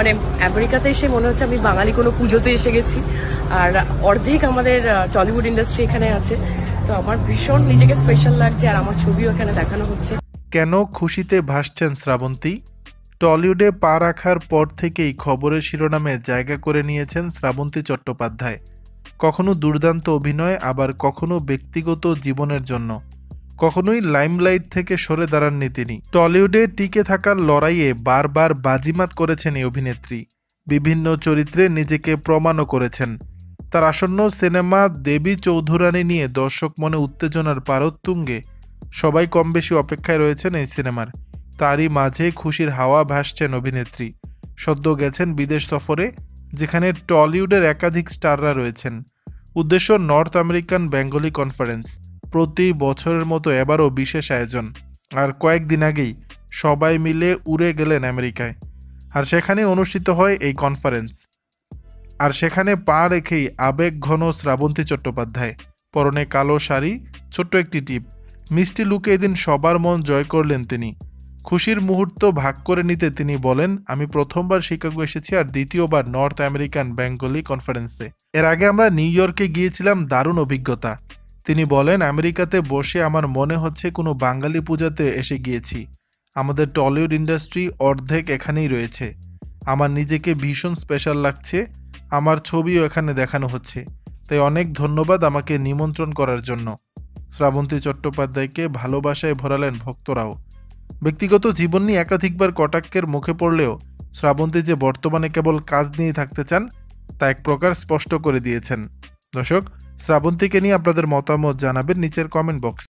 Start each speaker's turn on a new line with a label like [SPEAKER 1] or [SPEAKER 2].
[SPEAKER 1] মানে আমেরিকাতে এসে মনে হচ্ছে আমি বাঙালি কোনো পুজোতে এসে গেছি, আর অর্ধেক আমাদের টলিউড ইন্ডাস্ট্রি এখানে আছে। তো আমার ভীষণ নিজেকে স্পেশাল লাগছে, আর আমার ছবিও এখানে দেখানো হচ্ছে।
[SPEAKER 2] কেন খুশিতে ভাসছেন শ্রাবন্তী? টলিউডে পা রাখার পর থেকেই খবরের শিরোনামে জায়গা করে নিয়েছেন শ্রাবন্তী চট্টোপাধ্যায়। কখনো দুর্দান্ত অভিনয়, আবার কখনো ব্যক্তিগত জীবনের জন্য। কখনোই লাইমলাইট থেকে সরে দাঁড়াননি তিনি। টলিউডে টিকে থাকার লড়াইয়ে বারবার বাজিমাত করেছেন এই অভিনেত্রী। বিভিন্ন চরিত্রে নিজেকে প্রমাণও করেছেন। তার আসন্ন সিনেমা দেবী চৌধুরানী নিয়ে দর্শক মনে উত্তেজনার পারদ তুঙ্গে। সবাই কম বেশি অপেক্ষায় রয়েছেন এই সিনেমার। তারই মাঝে খুশির হাওয়া ভাসছেন অভিনেত্রী। সদ্য গেছেন বিদেশ সফরে, যেখানে টলিউডের একাধিক স্টাররা রয়েছেন। উদ্দেশ্য নর্থ আমেরিকান বেঙ্গলি কনফারেন্স। প্রতি বছরের মতো এবারও বিশেষ আয়োজন। আর কয়েকদিন আগেই সবাই মিলে উড়ে গেলেন আমেরিকায়। আর সেখানে অনুষ্ঠিত হয় এই কনফারেন্স। আর সেখানে পা রেখেই আবেগ ঘন শ্রাবন্তী চট্টোপাধ্যায়। পরনে কালো শাড়ি, ছোট্ট একটি টিপ, মিষ্টি লুকে এদিন সবার মন জয় করলেন তিনি। খুশির মুহূর্ত ভাগ করে নিতে তিনি বলেন, আমি প্রথমবার শিকাগো এসেছি, আর দ্বিতীয়বার নর্থ আমেরিকান বেঙ্গলি কনফারেন্সে। এর আগে আমরা নিউ ইয়র্কে গিয়েছিলাম, দারুণ অভিজ্ঞতা। তিনি বলেন, আমেরিকাতে বসে আমার মনে হচ্ছে কোনো বাঙালি পূজাতে এসে গিয়েছি। আমাদের টলিউড ইন্ডাস্ট্রি অর্ধেক এখানেই রয়েছে। আমার নিজেকে ভীষণ স্পেশাল লাগছে। আমার ছবিও এখানে দেখানো হচ্ছে, তাই অনেক ধন্যবাদ আমাকে নিমন্ত্রণ করার জন্য। শ্রাবন্তী চট্টোপাধ্যায়কে ভালোবাসায় ভরালেন ভক্তরাও। ব্যক্তিগত জীবন নিয়ে একাধিকবার কটাক্ষের মুখে পড়লেও শ্রাবন্তী যে বর্তমানে কেবল কাজ নিয়ে থাকতে চান, তা এক প্রকার স্পষ্ট করে দিয়েছেন। দর্শক, শ্রাবন্তীকে নিয়ে আপনাদের মতামত জানাবেন নিচের কমেন্ট বক্স।